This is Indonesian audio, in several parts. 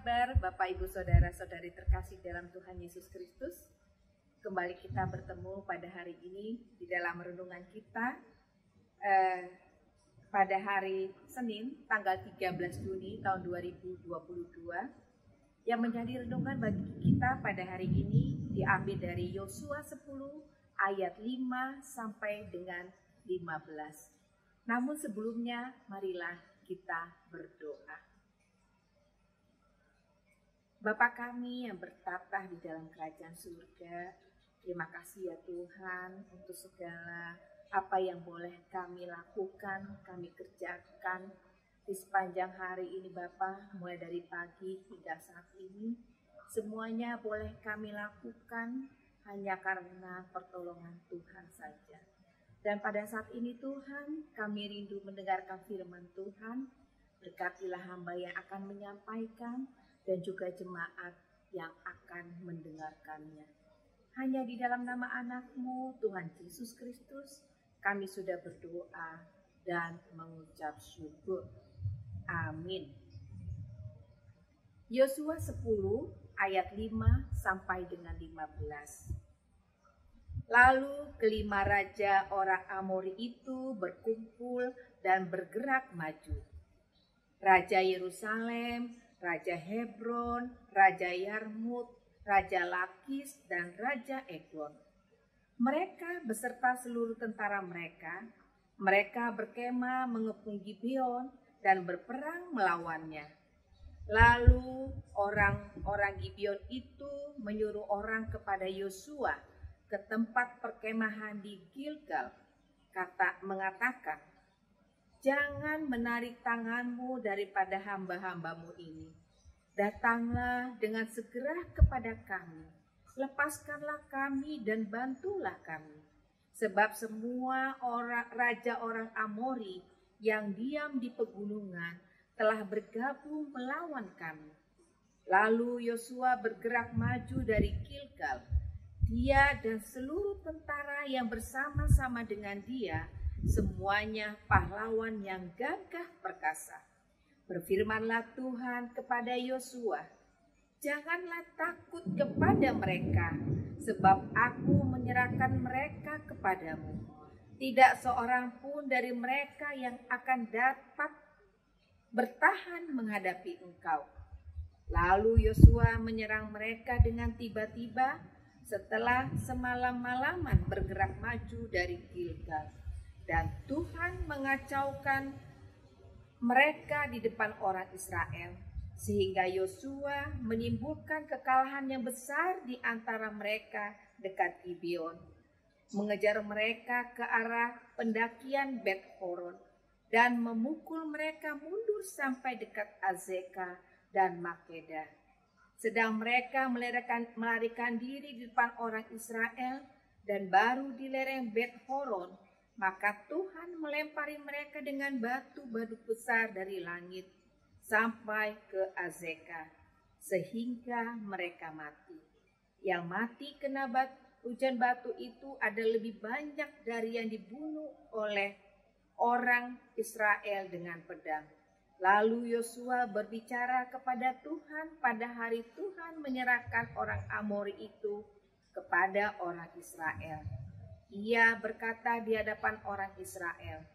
kabar Bapak Ibu Saudara-saudari terkasih dalam Tuhan Yesus Kristus? Kembali kita bertemu pada hari ini di dalam renungan kita pada hari Senin tanggal 13 Juni tahun 2022 yang menjadi renungan bagi kita pada hari ini diambil dari Yosua 10 ayat 5 sampai dengan 15. Namun sebelumnya marilah kita berdoa. Bapa kami yang bertata di dalam kerajaan surga, terima kasih ya Tuhan untuk segala apa yang boleh kami lakukan, kami kerjakan di sepanjang hari ini Bapa, mulai dari pagi hingga saat ini. Semuanya boleh kami lakukan hanya karena pertolongan Tuhan saja. Dan pada saat ini Tuhan, kami rindu mendengarkan firman Tuhan. Berkatilah hamba yang akan menyampaikan dan juga jemaat yang akan mendengarkannya. Hanya di dalam nama anak-Mu, Tuhan Yesus Kristus, kami sudah berdoa dan mengucap syukur. Amin. Yosua 10 ayat 5 sampai dengan 15. Lalu kelima raja orang Amori itu berkumpul dan bergerak maju. Raja Yerusalem, Raja Hebron, Raja Yarmut, Raja Lakis, dan Raja Eglon. Mereka beserta seluruh tentara mereka berkemah mengepung Gibeon dan berperang melawannya. Lalu orang-orang Gibeon itu menyuruh orang kepada Yosua ke tempat perkemahan di Gilgal, mengatakan, "Jangan menarik tanganmu daripada hamba-hambamu ini. Datanglah dengan segera kepada kami. Lepaskanlah kami dan bantulah kami. Sebab semua raja orang Amori yang diam di pegunungan telah bergabung melawan kami." Lalu Yosua bergerak maju dari Gilgal. Dia dan seluruh tentara yang bersama-sama dengan dia, semuanya pahlawan yang gagah perkasa. Berfirmanlah Tuhan kepada Yosua, "Janganlah takut kepada mereka, sebab aku menyerahkan mereka kepadamu. Tidak seorang pun dari mereka yang akan dapat bertahan menghadapi engkau." Lalu Yosua menyerang mereka dengan tiba-tiba setelah semalam-malaman bergerak maju dari Gilgal. Dan Tuhan mengacaukan mereka di depan orang Israel, sehingga Yosua menimbulkan kekalahan yang besar di antara mereka dekat Gibeon, mengejar mereka ke arah pendakian Bet Horon, dan memukul mereka mundur sampai dekat Azeka dan Makeda. Sedang mereka melarikan diri di depan orang Israel, dan baru di lereng Bet Horon, maka Tuhan melempari mereka dengan batu-batu besar dari langit sampai ke Azeka, sehingga mereka mati. Yang mati kena hujan batu itu ada lebih banyak dari yang dibunuh oleh orang Israel dengan pedang. Lalu Yosua berbicara kepada Tuhan pada hari Tuhan menyerahkan orang Amori itu kepada orang Israel. Ia berkata di hadapan orang Israel,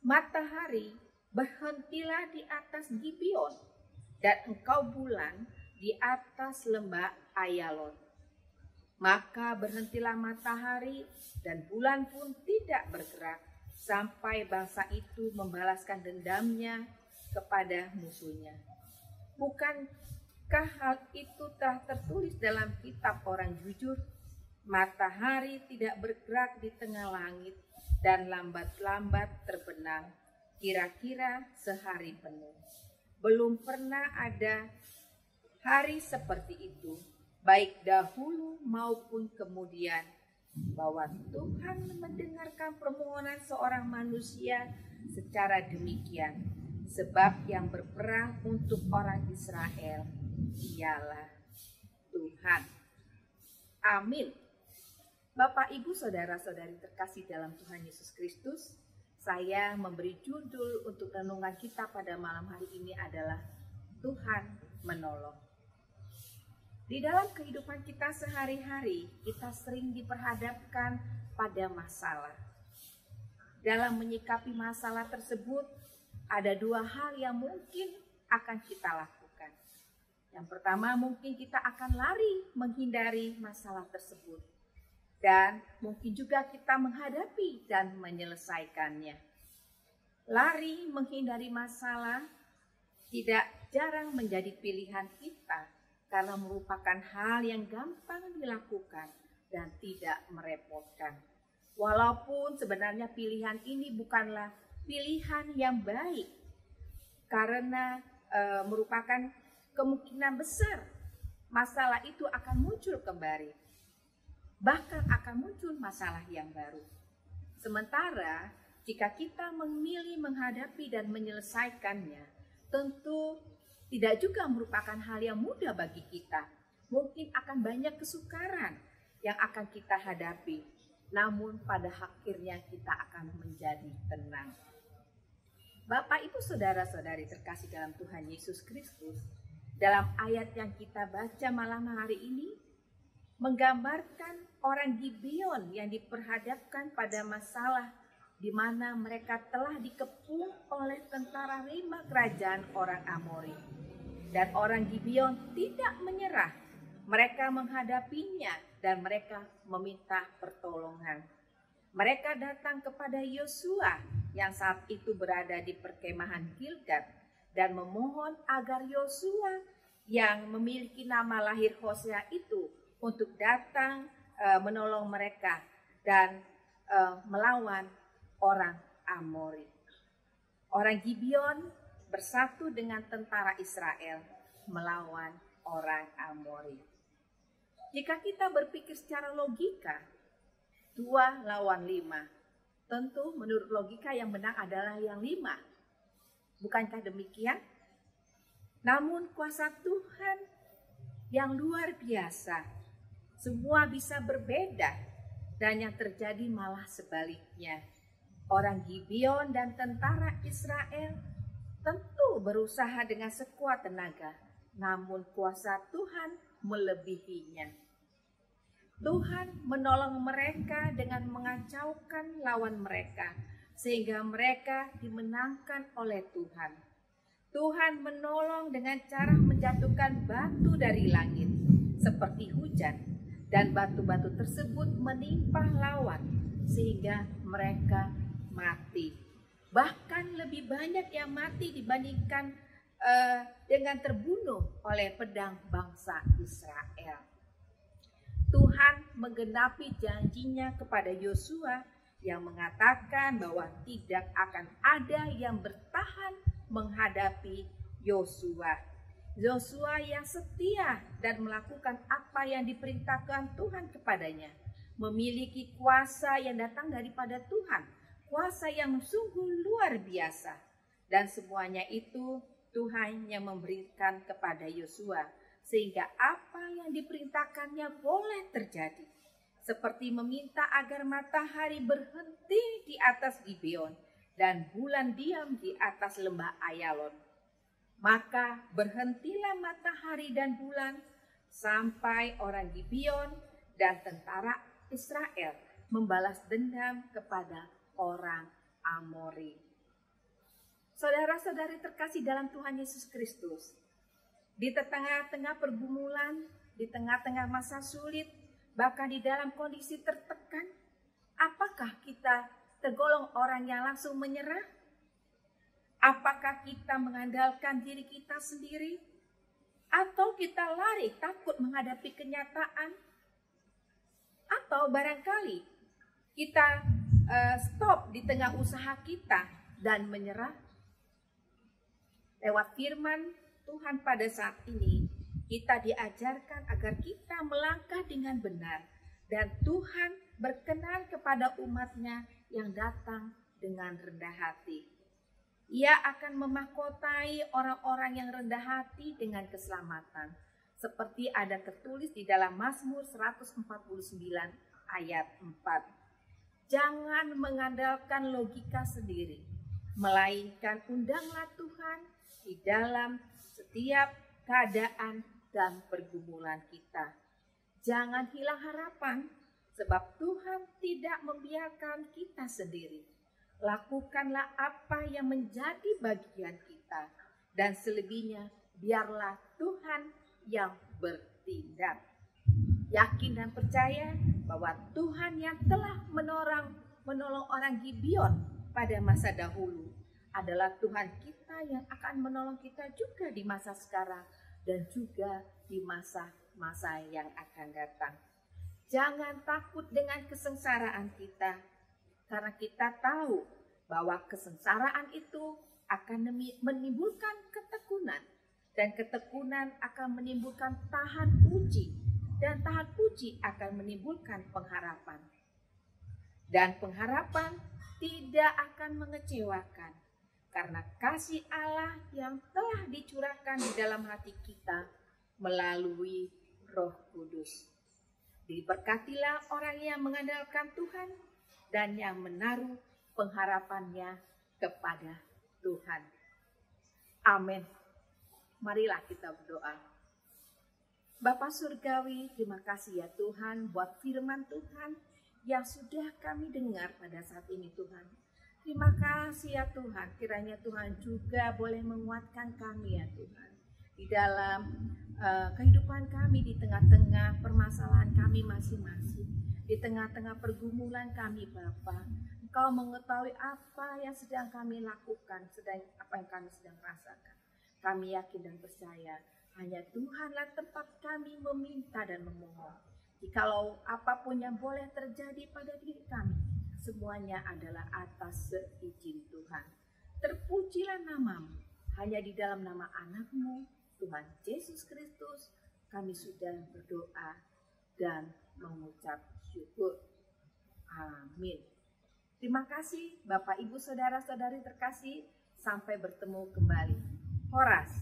"Matahari, berhentilah di atas Gibeon, dan engkau bulan di atas lembah Ayalon." Maka berhentilah matahari dan bulan pun tidak bergerak sampai bangsa itu membalaskan dendamnya kepada musuhnya. Bukankah hal itu telah tertulis dalam kitab orang jujur? Matahari tidak bergerak di tengah langit dan lambat-lambat terbenam, kira-kira sehari penuh. Belum pernah ada hari seperti itu, baik dahulu maupun kemudian, bahwa Tuhan mendengarkan permohonan seorang manusia secara demikian. Sebab yang berperang untuk orang Israel ialah Tuhan. Amin. Bapak, Ibu, Saudara-saudari terkasih dalam Tuhan Yesus Kristus, saya memberi judul untuk renungan kita pada malam hari ini adalah Tuhan menolong. Di dalam kehidupan kita sehari-hari, kita sering diperhadapkan pada masalah. Dalam menyikapi masalah tersebut, ada dua hal yang mungkin akan kita lakukan. Yang pertama, mungkin kita akan lari menghindari masalah tersebut. Dan mungkin juga kita menghadapi dan menyelesaikannya. Lari menghindari masalah tidak jarang menjadi pilihan kita karena merupakan hal yang gampang dilakukan dan tidak merepotkan. Walaupun sebenarnya pilihan ini bukanlah pilihan yang baik karena merupakan kemungkinan besar masalah itu akan muncul kembali. Bahkan akan muncul masalah yang baru. Sementara jika kita memilih menghadapi dan menyelesaikannya, tentu tidak juga merupakan hal yang mudah bagi kita. Mungkin akan banyak kesukaran yang akan kita hadapi. Namun pada akhirnya kita akan menjadi tenang. Bapak, Ibu, saudara-saudari terkasih dalam Tuhan Yesus Kristus, dalam ayat yang kita baca malam hari ini, menggambarkan orang Gibeon yang diperhadapkan pada masalah di mana mereka telah dikepung oleh tentara 5 kerajaan orang Amori. Dan orang Gibeon tidak menyerah. Mereka menghadapinya dan mereka meminta pertolongan. Mereka datang kepada Yosua yang saat itu berada di perkemahan Gilgal dan memohon agar Yosua yang memiliki nama lahir Hosea itu untuk datang menolong mereka dan melawan orang Amori. Orang Gibeon bersatu dengan tentara Israel melawan orang Amori. Jika kita berpikir secara logika, 2 lawan 5, tentu menurut logika yang menang adalah yang 5. Bukankah demikian? Namun kuasa Tuhan yang luar biasa, semua bisa berbeda, dan yang terjadi malah sebaliknya. Orang Gibeon dan tentara Israel tentu berusaha dengan sekuat tenaga, namun kuasa Tuhan melebihinya. Tuhan menolong mereka dengan mengacaukan lawan mereka, sehingga mereka dimenangkan oleh Tuhan. Tuhan menolong dengan cara menjatuhkan batu dari langit, seperti hujan, dan batu-batu tersebut menimpa lawan, sehingga mereka mati. Bahkan lebih banyak yang mati dibandingkan dengan terbunuh oleh pedang bangsa Israel. Tuhan menggenapi janjinya kepada Yosua yang mengatakan bahwa tidak akan ada yang bertahan menghadapi Yosua. Yosua yang setia dan melakukan apa yang diperintahkan Tuhan kepadanya, memiliki kuasa yang datang daripada Tuhan, kuasa yang sungguh luar biasa. Dan semuanya itu Tuhan yang memberikan kepada Yosua, sehingga apa yang diperintahkannya boleh terjadi. Seperti meminta agar matahari berhenti di atas Gibeon dan bulan diam di atas lembah Ayalon. Maka berhentilah matahari dan bulan sampai orang Gibeon dan tentara Israel membalas dendam kepada orang Amori. Saudara-saudari terkasih dalam Tuhan Yesus Kristus, di tengah-tengah pergumulan, di tengah-tengah masa sulit, bahkan di dalam kondisi tertekan, apakah kita tergolong orang yang langsung menyerah? Apakah kita mengandalkan diri kita sendiri? Atau kita lari takut menghadapi kenyataan? Atau barangkali kita stop di tengah usaha kita dan menyerah? Lewat firman Tuhan pada saat ini, kita diajarkan agar kita melangkah dengan benar. Dan Tuhan berkenan kepada umat-Nya yang datang dengan rendah hati. Ia akan memahkotai orang-orang yang rendah hati dengan keselamatan. Seperti ada tertulis di dalam Mazmur 149 ayat 4. Jangan mengandalkan logika sendiri, melainkan undanglah Tuhan di dalam setiap keadaan dan pergumulan kita. Jangan hilang harapan, sebab Tuhan tidak membiarkan kita sendiri. Lakukanlah apa yang menjadi bagian kita, dan selebihnya biarlah Tuhan yang bertindak. Yakin dan percaya bahwa Tuhan yang telah menolong orang Gibeon pada masa dahulu adalah Tuhan kita yang akan menolong kita juga di masa sekarang dan juga di masa-masa yang akan datang. Jangan takut dengan kesengsaraan kita, karena kita tahu bahwa kesengsaraan itu akan menimbulkan ketekunan, dan ketekunan akan menimbulkan tahan uji, dan tahan uji akan menimbulkan pengharapan. Dan pengharapan tidak akan mengecewakan, karena kasih Allah yang telah dicurahkan di dalam hati kita melalui Roh Kudus. Diberkatilah orang yang mengandalkan Tuhan dan yang menaruh pengharapannya kepada Tuhan. Amin. Marilah kita berdoa. Bapa Surgawi, terima kasih ya Tuhan buat firman Tuhan yang sudah kami dengar pada saat ini Tuhan. Terima kasih ya Tuhan, kiranya Tuhan juga boleh menguatkan kami ya Tuhan. Di dalam kehidupan kami, di tengah-tengah permasalahan kami masing-masing. Di tengah-tengah pergumulan kami Bapa. Engkau mengetahui apa yang sedang kami lakukan, apa yang kami sedang rasakan. Kami yakin dan percaya, hanya Tuhanlah tempat kami meminta dan memohon. Jikalau apapun yang boleh terjadi pada diri kami, semuanya adalah atas seizin Tuhan. Terpujilah namamu, hanya di dalam nama anak-Mu, Tuhan Yesus Kristus, kami sudah berdoa dan mengucap syukur. Amin. Terima kasih Bapak Ibu Saudara-saudari terkasih, sampai bertemu kembali. Horas.